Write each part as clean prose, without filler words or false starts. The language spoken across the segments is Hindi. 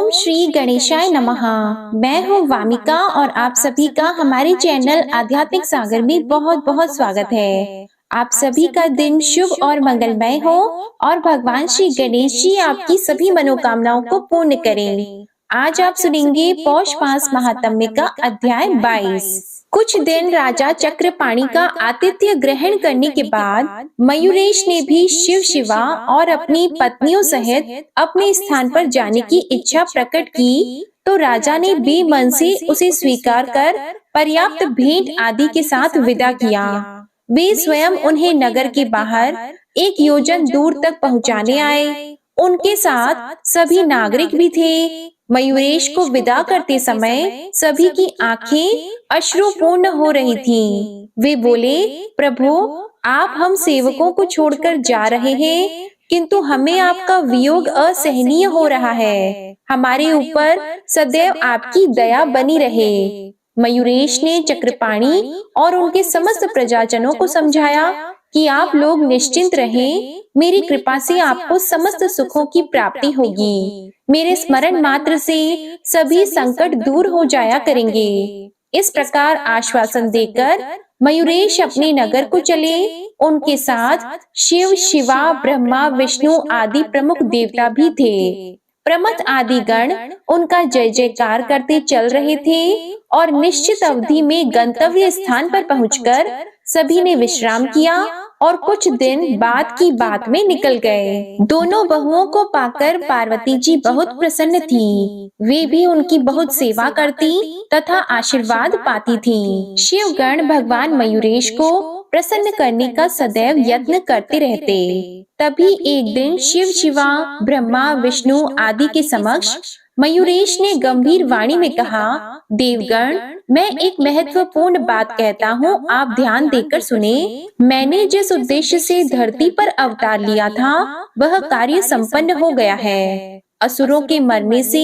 ओम श्री गणेशाय नमः। मैं हूँ वामिका और आप सभी का हमारे चैनल आध्यात्मिक सागर में बहुत बहुत स्वागत है। आप सभी का दिन शुभ और मंगलमय हो और भगवान श्री गणेश जी आपकी सभी मनोकामनाओं को पूर्ण करें। आज आप सुनेंगे पौष मास महात्म्य का अध्याय 22। कुछ दिन राजा चक्रपाणि का आतिथ्य ग्रहण करने के बाद मयूरेश ने भी शिव शिवा और अपनी पत्नियों सहित अपने स्थान पर जाने की इच्छा प्रकट की, तो राजा ने बेमन से उसे स्वीकार कर पर्याप्त भेंट आदि के साथ विदा किया। वे स्वयं उन्हें नगर के बाहर एक योजन दूर तक पहुंचाने आए। उनके साथ सभी नागरिक भी थे। मयूरेश को विदा करते समय सभी की आंखें अश्रुपूर्ण हो रही थीं। वे बोले, प्रभु, आप हम सेवकों को छोड़कर जा रहे हैं, किंतु हमें आपका वियोग असहनीय हो रहा है। हमारे ऊपर सदैव आपकी दया बनी रहे। मयूरेश ने चक्रपाणि और उनके समस्त प्रजाजनों को समझाया कि आप लोग निश्चिंत रहें, मेरी कृपा से आपको समस्त सुखों की प्राप्ति होगी। मेरे स्मरण मात्र से सभी संकट दूर हो जाया करेंगे। इस प्रकार आश्वासन देकर मयूरेश अपने नगर को चले। उनके साथ शिव शिवा ब्रह्मा विष्णु आदि प्रमुख देवता भी थे। प्रमथ आदि गण उनका जय जयकार करते चल रहे थे और निश्चित अवधि में गंतव्य स्थान पर पहुंचकर सभी ने विश्राम किया और कुछ दिन बाद की बात में निकल गए। दोनों बहुओं को पाकर पार्वती जी बहुत प्रसन्न थीं। वे भी उनकी बहुत सेवा करती तथा आशीर्वाद पाती थीं। शिवगण भगवान मयूरेश को प्रसन्न करने का सदैव यत्न करते रहते। तभी एक दिन शिव शिवा ब्रह्मा विष्णु आदि के समक्ष मयूरेश ने गंभीर वाणी में कहा, देवगण, मैं एक महत्वपूर्ण बात कहता हूँ, आप ध्यान देकर सुने। मैंने जिस उद्देश्य से धरती पर अवतार लिया था वह कार्य संपन्न हो गया है। असुरों के मरने से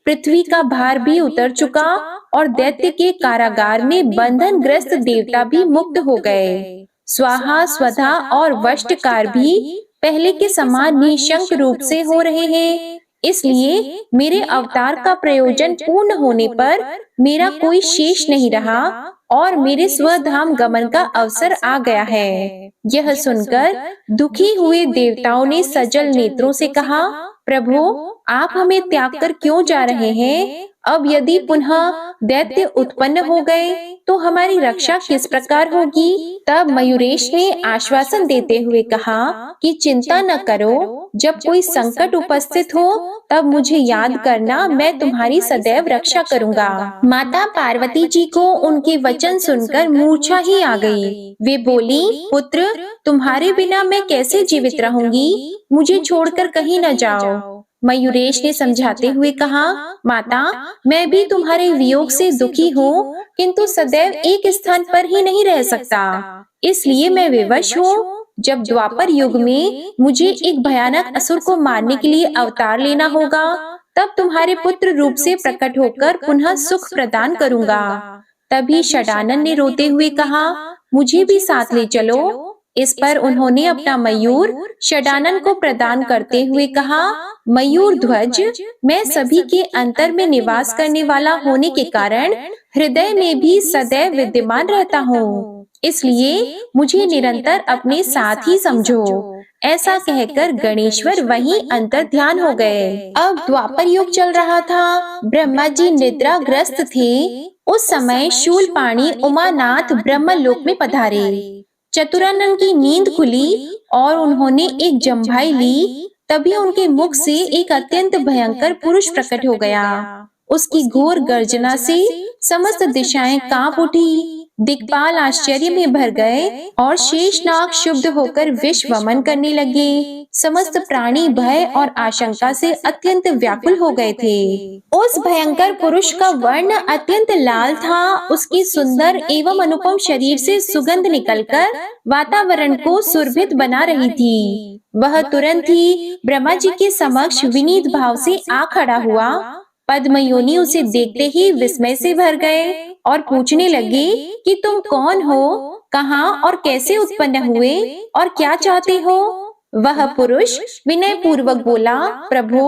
पृथ्वी का भार भी उतर चुका और दैत्य के कारागार में बंधन ग्रस्त देवता भी मुक्त हो गए। स्वाहा स्वधा और वष्टकार भी पहले के समान निशंक रूप से हो रहे हैं। इसलिए मेरे अवतार का प्रयोजन पूर्ण होने पर मेरा कोई शेष नहीं रहा और मेरे स्वधाम गमन का अवसर आ गया है। यह सुनकर दुखी हुए देवताओं ने सजल नेत्रों से कहा, प्रभु, आप हमें त्याग कर क्यों जा रहे हैं? अब यदि पुनः दैत्य उत्पन्न हो गए तो हमारी रक्षा किस प्रकार होगी? तब मयूरेश ने आश्वासन देते हुए कहा कि चिंता न करो, जब कोई संकट उपस्थित हो तब मुझे याद करना, मैं तुम्हारी सदैव रक्षा करूंगा। माता पार्वती जी को उनके वचन सुनकर मूर्छा ही आ गई। वे बोली, पुत्र, तुम्हारे बिना मैं कैसे जीवित रहूंगी? मुझे छोड़कर कहीं न जाओ। मयूरेश ने समझाते हुए कहा, माता, मैं भी तुम्हारे वियोग से दुखी हूँ, किंतु सदैव एक स्थान पर ही नहीं रह सकता। इसलिए मैं विवश हूँ। जब द्वापर युग में मुझे एक भयानक असुर को मारने के लिए अवतार लेना होगा, तब तुम्हारे पुत्र रूप से प्रकट होकर पुनः सुख प्रदान करूंगा। तभी षडानन ने रोते हुए कहा, मुझे भी साथ ले चलो। इस पर उन्होंने अपना मयूर षडानन को प्रदान करते हुए कहा, मयूर ध्वज, मैं सभी के अंतर में निवास करने वाला होने के कारण हृदय में भी सदैव विद्यमान रहता हूँ। इसलिए मुझे निरंतर अपने साथ ही समझो। ऐसा कहकर गणेश्वर वहीं अंतर ध्यान हो गए। अब द्वापर युग चल रहा था। ब्रह्मा जी निद्राग्रस्त थे। उस समय शूलपाणि उमानाथ ब्रह्मलोक में पधारे। चतुरानन की नींद खुली और उन्होंने एक जम्भाई ली। तभी उनके मुख से एक अत्यंत भयंकर पुरुष प्रकट हो गया। उसकी घोर गर्जना से समस्त दिशाएं कांप उठी। दिक्पाल आश्चर्य में भर गए और शेषनाग शुद्ध होकर विष वमन करने लगे। समस्त प्राणी भय और आशंका से अत्यंत व्याकुल हो गए थे। उस भयंकर पुरुष का वर्ण अत्यंत लाल था। उसकी सुंदर एवं अनुपम शरीर से सुगंध निकलकर वातावरण को सुरभित बना रही थी। वह तुरंत ही ब्रह्मा जी के समक्ष विनीत भाव से आ खड़ा हुआ। पद्मयोनि उसे देखते ही विस्मय से भर गए और पूछने लगे कि तुम कौन हो, कहाँ और कैसे उत्पन्न हुए और क्या चाहते हो? वह पुरुष विनय पूर्वक बोला, प्रभु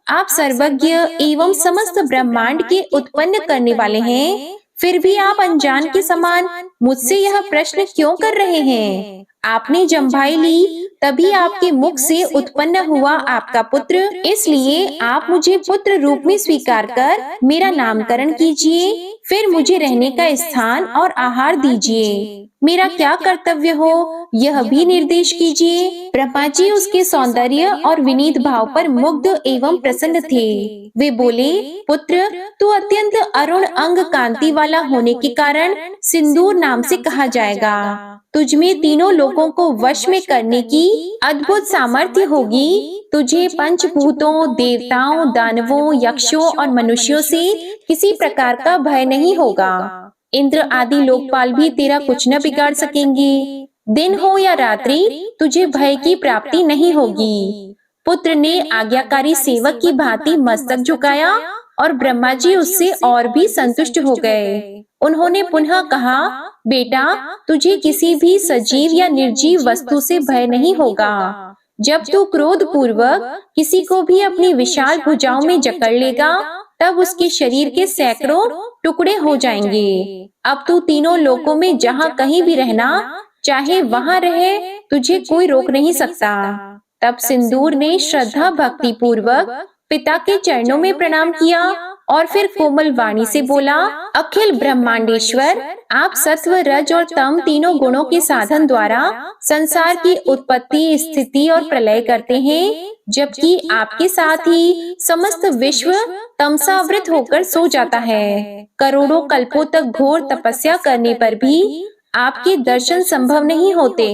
आप सर्वज्ञ एवं समस्त ब्रह्मांड के उत्पन्न करने वाले हैं, फिर भी आप अनजान के समान मुझसे यह प्रश्न क्यों कर रहे हैं? आपने जम्भाई ली तभी आपके मुख से उत्पन्न हुआ आपका पुत्र, इसलिए आप मुझे पुत्र रूप में स्वीकार कर मेरा नामकरण कीजिए, फिर मुझे रहने का स्थान और आहार दीजिए। मेरा क्या कर्तव्य हो यह भी निर्देश कीजिए। ब्रह्मा जी उसके सौंदर्य और विनीत भाव पर मुग्ध एवं प्रसन्न थे। वे बोले, पुत्र तू अत्यंत अरुण अंग कांति वाला होने के कारण सिंदूर नाम से कहा जाएगा। तुझमें तीनों लोगों को वश में करने की अद्भुत सामर्थ्य होगी। तुझे पंचभूतों, देवताओं, दानवों, यक्षों और मनुष्यों से किसी प्रकार का भय नहीं होगा। इंद्र आदि लोकपाल भी तेरा कुछ न बिगाड़ सकेंगे। दिन हो या रात्रि तुझे भय की प्राप्ति नहीं होगी। पुत्र ने आज्ञाकारी सेवक की भांति मस्तक झुकाया और ब्रह्मा जी उससे और भी संतुष्ट हो गए। उन्होंने पुनः कहा, बेटा तुझे किसी भी सजीव या निर्जीव वस्तु से भय नहीं होगा। जब तू क्रोध पूर्वक किसी को भी अपनी विशाल भुजाओं में जकड़ लेगा तब उसके शरीर के सैकड़ों टुकड़े हो जाएंगे। अब तू तीनों लोकों में जहाँ कहीं भी रहना चाहे वहाँ रहे, तुझे कोई रोक नहीं सकता। तब सिंदूर ने श्रद्धा भक्ति पूर्वक पिता के चरणों में प्रणाम किया और फिर कोमल वाणी से बोला, अखिल ब्रह्मांडेश्वर आप सत्व, रज और तम तीनों गुणों के साधन द्वारा संसार की उत्पत्ति, स्थिति और प्रलय करते हैं, जबकि आपके साथ ही समस्त विश्व तमसावृत होकर सो जाता है। करोड़ों कल्पों तक घोर तपस्या करने पर भी आपके दर्शन संभव नहीं होते,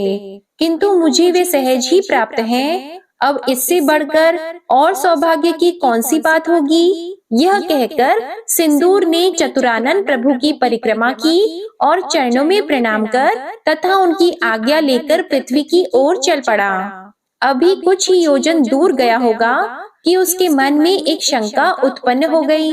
किंतु मुझे वे सहज ही प्राप्त हैं। अब इससे बढ़कर और सौभाग्य की कौन सी बात होगी? यह कहकर सिंदूर ने चतुरानन प्रभु की परिक्रमा की और चरणों में प्रणाम कर तथा उनकी आज्ञा लेकर पृथ्वी की ओर चल पड़ा। अभी कुछ ही योजन दूर गया होगा कि उसके मन में एक शंका उत्पन्न हो गई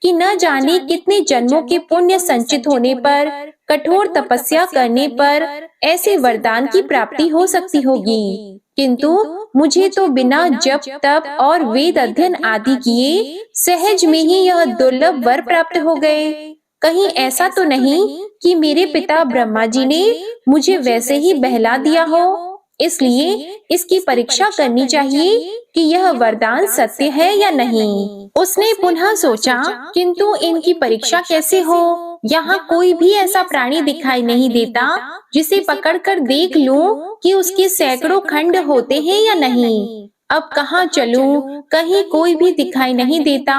कि न जाने कितने जन्मों के पुण्य संचित होने पर, कठोर तपस्या करने पर ऐसे वरदान की प्राप्ति हो सकती होगी, किंतु मुझे तो बिना जप तप और वेद अध्ययन आदि किए सहज में ही यह दुर्लभ वर प्राप्त हो गए। कहीं ऐसा तो नहीं कि मेरे पिता ब्रह्मा जी ने मुझे वैसे ही बहला दिया हो? इसलिए इसकी परीक्षा करनी चाहिए कि यह वरदान सत्य है या नहीं। उसने पुनः सोचा, किंतु इनकी परीक्षा कैसे हो? यहाँ कोई भी ऐसा प्राणी दिखाई नहीं देता जिसे पकड़कर देख लूं कि उसके सैकड़ों खंड होते हैं या नहीं। अब कहाँ चलूं? कहीं कोई भी दिखाई नहीं देता।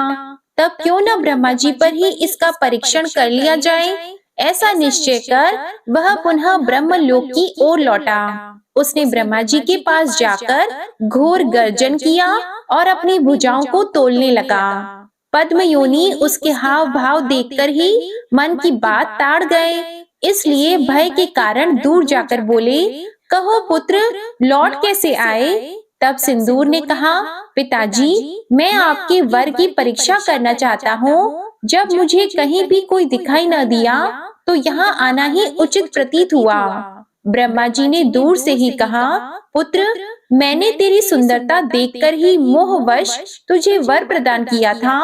तब क्यों न ब्रह्मा जी पर ही इसका परीक्षण कर लिया जाए। ऐसा निश्चय कर वह पुनः ब्रह्मलोक की ओर लौटा। उसने ब्रह्मा जी के पास जाकर घोर गर्जन किया और अपनी भुजाओं को तोड़ने लगा। पद्म योनि उसके हाव भाव देखकर ही मन की बात ताड़ गए, इसलिए भय के कारण दूर जाकर बोले, कहो पुत्र लौट कैसे आए? तब सिंदूर ने कहा, पिताजी मैं आपके वर की परीक्षा करना चाहता हूँ। जब मुझे कहीं भी कोई दिखाई न दिया तो यहाँ आना ही उचित प्रतीत हुआ। ब्रह्मा जी ने दूर से ही कहा, पुत्र मैंने तेरी सुंदरता देखकर ही मोहवश तुझे वर प्रदान किया था।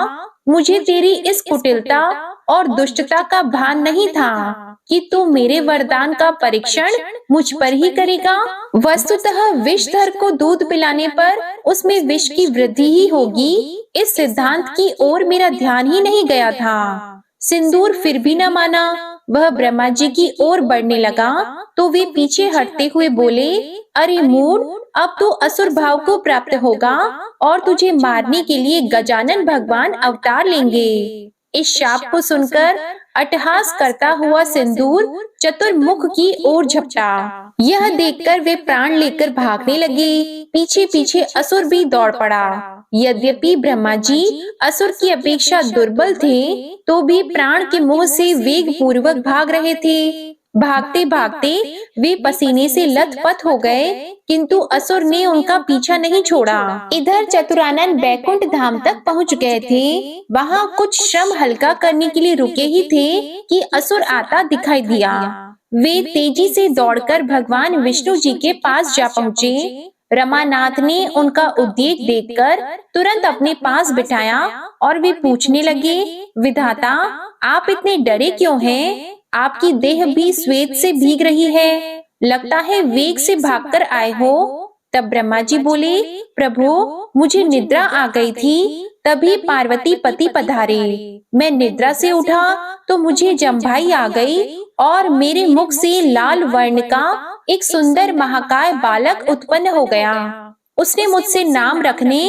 मुझे तेरी इस कुटिलता और दुष्टता का भान नहीं था कि तू मेरे वरदान का परीक्षण मुझ पर ही करेगा। वस्तुतः विषधर को दूध पिलाने पर उसमें विष की वृद्धि ही होगी, इस सिद्धांत की ओर मेरा ध्यान ही नहीं गया था। सिंदूर फिर भी न माना। वह ब्रह्मा जी की ओर बढ़ने लगा तो वे पीछे हटते हुए बोले, अरे मूढ़, अब तो असुर भाव को प्राप्त होगा और तुझे मारने के लिए गजानन भगवान अवतार लेंगे। इस शाप को सुनकर अट्टहास करता हुआ सिंदूर चतुर्मुख की ओर झपटा। यह देखकर वे प्राण लेकर भागने लगे। पीछे पीछे असुर भी दौड़ पड़ा। यद्यपि ब्रह्मा जी असुर की अपेक्षा दुर्बल थे, तो भी प्राण के मोह से वेग पूर्वक भाग रहे थे। भागते भागते वे पसीने से लथपथ हो गए, किंतु असुर ने उनका पीछा नहीं छोड़ा। इधर चतुरानन बैकुंठ धाम तक पहुंच गए थे। वहां कुछ श्रम हल्का करने के लिए रुके ही थे कि असुर आता दिखाई दिया। वे तेजी से दौड़कर भगवान विष्णु जी के पास जा पहुँचे। रमानाथ ने उनका उद्वेग देखकर तुरंत अपने पास बिठाया और वे पूछने लगे, विधाता, आप इतने डरे क्यों हैं? आपकी देह भी श्वेत से भीग रही है, लगता है वेग से भागकर आए हो। तब ब्रह्मा जी बोले, प्रभु, मुझे निद्रा आ गई थी, तभी पार्वती पति पधारे। मैं निद्रा से उठा तो मुझे जम्भाई आ गई और मेरे मुख से लाल वर्ण का एक सुंदर महाकाय बालक उत्पन्न हो गया। उसने मुझसे नाम रखने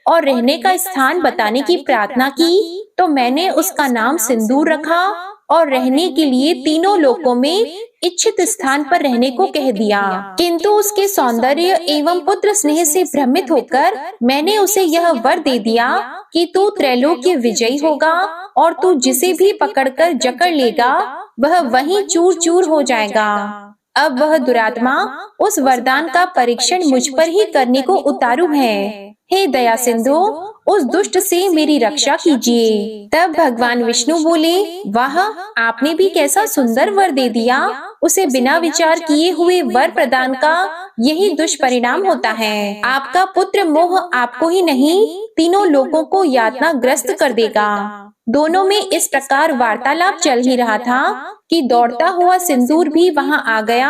और रहने का स्थान बताने की प्रार्थना की, तो मैंने उसका नाम सिंदूर रखा और रहने के लिए तीनों लोकों में इच्छित स्थान पर रहने को कह दिया। किंतु उसके सौंदर्य एवं पुत्र स्नेह से भ्रमित होकर मैंने उसे यह वर दे दिया कि तू त्रैलोक्य विजयी होगा और तू जिसे भी पकड़कर जकड़ लेगा वह वहीं चूर चूर हो जाएगा। अब वह दुरात्मा उस वरदान का परीक्षण मुझ पर ही करने को उतारू है। हे दया सिंधु, उस दुष्ट से मेरी रक्षा कीजिए। तब भगवान विष्णु बोले, वाह, आपने भी कैसा सुंदर वर दे दिया। उसे बिना विचार किए हुए वर प्रदान का यही दुष्परिणाम होता है। आपका पुत्र मोह आपको ही नहीं, तीनों लोगों को यातना ग्रस्त कर देगा। दोनों में इस प्रकार वार्तालाप चल ही रहा था कि दौड़ता हुआ सिंदूर भी वहां आ गया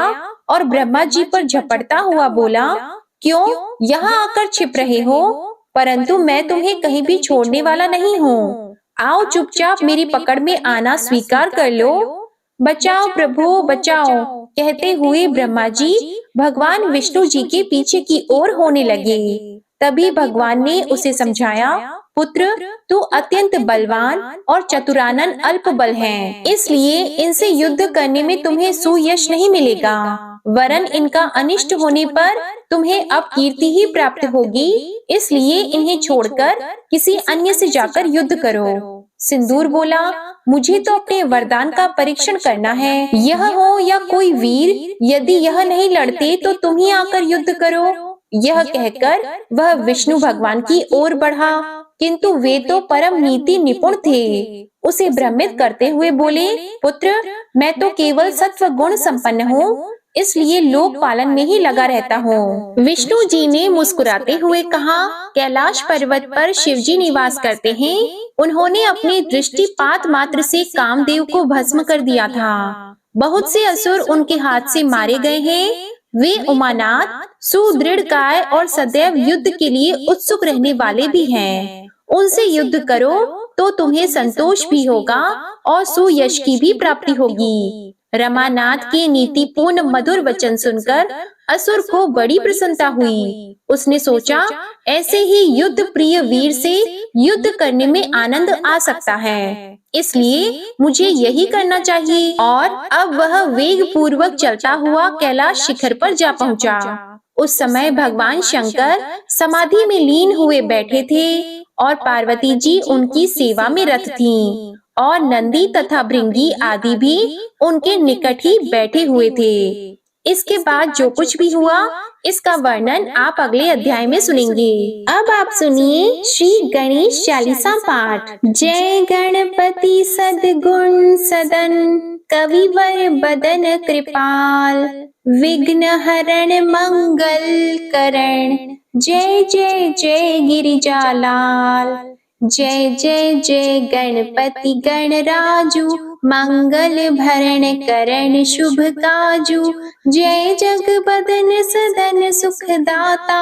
और ब्रह्मा जी पर झपटता हुआ बोला, क्यों यहाँ आकर छिप रहे हो? परंतु मैं तुम्हें कहीं भी छोड़ने वाला नहीं हूँ। आओ, चुपचाप मेरी पकड़ में आना स्वीकार कर लो। बचाओ प्रभु, बचाओ, कहते हुए ब्रह्मा जी भगवान विष्णु जी के पीछे की ओर होने लगे। तभी भगवान ने उसे समझाया, पुत्र, तू अत्यंत बलवान और चतुरानन अल्प बल है, इसलिए इनसे युद्ध करने में तुम्हें सुयश नहीं मिलेगा, वरन इनका अनिष्ट होने पर तुम्हें अब कीर्ति ही प्राप्त होगी। इसलिए इन्हें छोड़कर किसी अन्य से जाकर युद्ध करो। सिंदूर बोला, मुझे तो अपने वरदान का परीक्षण करना है, यह हो या कोई वीर, यदि यह नहीं लड़ते तो तुम ही आकर युद्ध करो। यह कहकर वह विष्णु भगवान की ओर बढ़ा, किंतु वे तो परम नीति निपुण थे। उसे भ्रमित करते हुए बोले, पुत्र, मैं तो केवल सत्व गुण संपन्न हूँ, इसलिए लोक पालन में ही लगा रहता हूँ। विष्णु जी ने मुस्कुराते हुए कहा, कैलाश पर्वत पर शिव जी निवास करते हैं। उन्होंने अपनी दृष्टिपात मात्र से कामदेव को भस्म कर दिया था। बहुत से असुर उनके हाथ से मारे गए हैं। वे उमानाथ, सुदृढ़ काय और सदैव युद्ध के लिए उत्सुक रहने वाले भी हैं। उनसे युद्ध करो तो तुम्हें संतोष भी होगा और सुयश की भी प्राप्ति होगी। रमानाथ के नीतिपूर्ण मधुर वचन सुनकर असुर को बड़ी प्रसन्नता हुई। उसने सोचा, ऐसे ही युद्ध प्रिय वीर से युद्ध करने में आनंद आ सकता है, इसलिए मुझे यही करना चाहिए। और अब वह वेग पूर्वक चलता हुआ कैलाश शिखर पर जा पहुंचा। उस समय भगवान शंकर समाधि में लीन हुए बैठे थे और पार्वती जी उनकी सेवा में रत थीं और नंदी तथा भृंगी आदि भी उनके निकट ही बैठे हुए थे। इसके बाद जो कुछ भी हुआ इसका वर्णन आप अगले अध्याय में सुनेंगे। अब आप सुनिए श्री गणेश चालीसा पाठ। जय गणपति सद्गुण सदन, कविवर बदन कृपाल, विघ्न हरण मंगल करण, जय जय जय गिरिजालाल। जय जय जय गणपति गणराजू, मंगल भरण करण शुभ काजू। जय जगबदन सदन सुखदाता,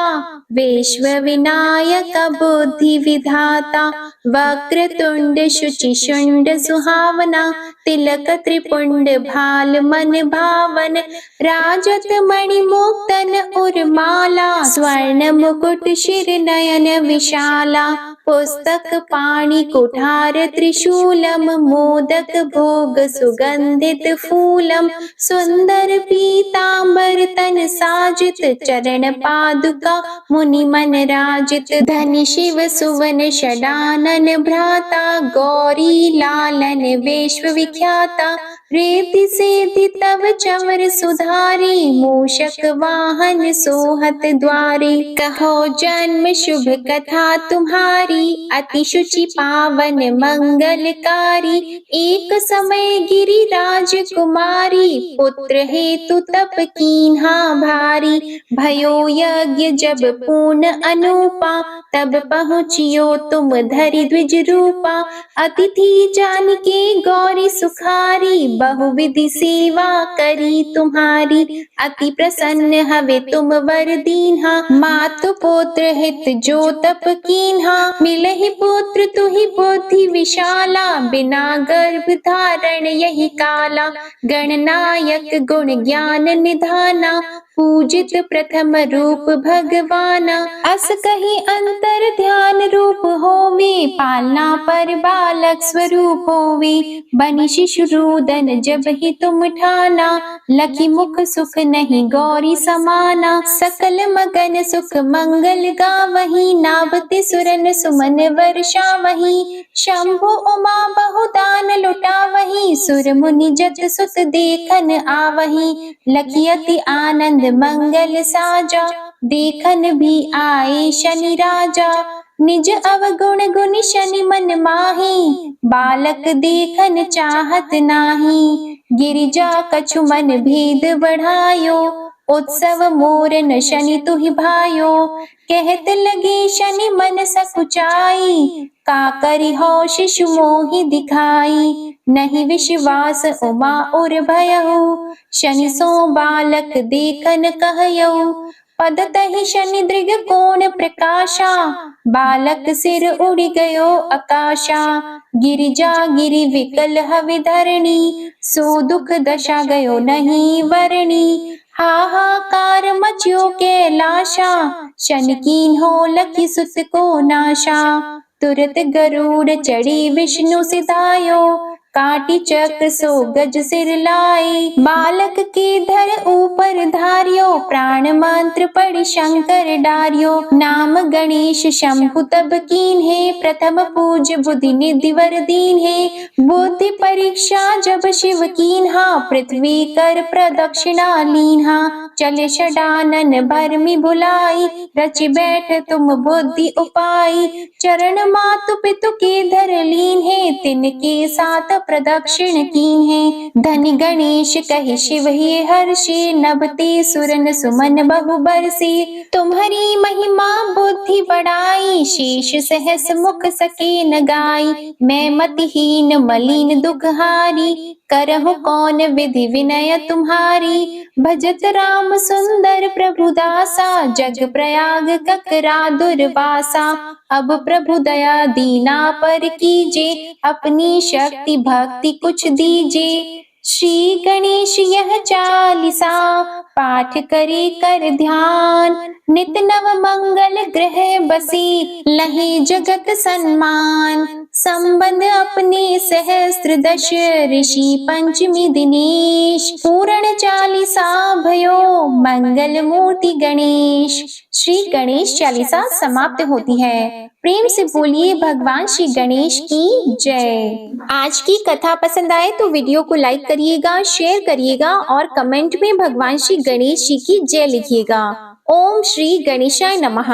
विश्व विनायक बुद्धि विधाता। वक्रतुंड शुचि शुंड सुहावना, तिलक त्रिपुंड भाल मन भावन। राजत मणि मुक्तन उर्माला, स्वर्ण मुकुट शिर नयन विशाला। पुस्तक पाणि कुठार त्रिशूलम, मोदक भोग सुगंधित फूलम। सुंदर पीतांबर तन साजित, चरण पादुका मुनि मन राजित। धनि शिव सुवन षडानन भ्राता, गौरी लालन विश्व विख्याता। रेति सेति तव चवर सुधारी, मूषक वाहन सोहत द्वारे। कहो जन्म शुभ कथा तुम्हारी, अति शुचि पावन मंगलकारी। एक समय गिरिराज कुमारी, पुत्र हेतु तप कीन्हा भारी। भयो यज्ञ जब पूर्ण अनूपा, तब पहुँचियो तुम धरि द्विज रूपा। अतिथि जान के गौरी सुखारी, बहुविधि सेवा करी तुम्हारी। अति प्रसन्न हवे तुम वर दीन्हा, मातु पुत्र हित जो तप कीन्हा। मिलहि पुत्र तुहि बुद्धि विशाला, बिना गर्भ धारण यही काला। गणनायक गुण ज्ञान निधाना, पूजित प्रथम रूप भगवाना। अस कही अंतर ध्यान रूप होवे, पालना पर बालक स्वरूप होवे। बनि शिशु रोदन जब ही तुम ठाना, लखी मुख सुख नहीं गौरी समाना। सकल मगन सुख मंगल गावही, नाभते सुरन सुमन वर्षावही। शंभु उमा बहुदान लुटावही, सुर मुनि जत सुत देखन आवही। लखी अति आनंद मंगल साजा, देखन भी आए शनि राजा। निज अवगुण गुण शनि मन माही, बालक देखन चाहत नाही। गिरिजा कछु मन भेद बढ़ायो, उत्सव मोर न शनि तुहि भायो। कहत लगे शनि मन सकुचाई, का करि हो शिशु मोहि दिखाई। नहीं विश्वास उमा उर भयहु, शनि सो बालक देखन कहयौ। पद तहि शनि दृग कोण प्रकाशा, बालक सिर उड़ गयो आकाशा। गिरिजा गिरि विकल हवि धरणी, सो दुख दशा गयो नहीं वरणी। हाहाकार मच्यो कैलाशा, शनि कीन्हो लखी सुत को नाशा। तुरत गरुड़ चढ़ी विष्णु सिधायो, काटी चक्र सो गज सिर लाए। बालक के धर ऊपर धारियो, प्राण मंत्र पढ़ि शंकर डारियो। नाम गणेश शंभु तब कीन्हे, प्रथम पूज बुद्धि निधि वर दीन्हे। बुद्धि परीक्षा जब शिव कीन्हा, पृथ्वी कर प्रदक्षिणा लीन्हा। चले षडानन भरमि भुलाई, रचि बैठ तुम बुद्धि उपाई। चरण मातु पितु के धर लीन्हे, तिनके साथ प्रदक्षिण कीन्हे। धनि गणेश कहि शिव हे हर्षि, नभते सुरन सुमन बहु बरसि। तुम्हारी महिमा बुद्धि बढ़ाई, शेष सहस मुख सके न गाई। मैं मतिहीन मलिन दुखहारी, करहु कौन विधि विनय तुम्हारी। भजत राम सुंदर प्रभु दासा, जग प्रयाग ककरा दुर्वासा। अब प्रभु दया दीना पर कीजे, अपनी शक्ति भक्ति कुछ दीजे। श्री गणेश यह चालीसा, पाठ करे कर ध्यान। नित नव मंगल ग्रह बसी, लहे जगत सम्मान। संबंध अपने सहस्त्र दश, ऋषि पंचमी दिनेश। पूर्ण चालीसा भयो, मंगल मूर्ति गणेश। श्री गणेश चालीसा समाप्त होती है। प्रेम से बोलिए भगवान श्री गणेश की जय। आज की कथा पसंद आए तो वीडियो को लाइक करिएगा, शेयर करिएगा और कमेंट में भगवान श्री गणेश जी की जय लिखिएगा। ओम श्री गणेशाय नमः।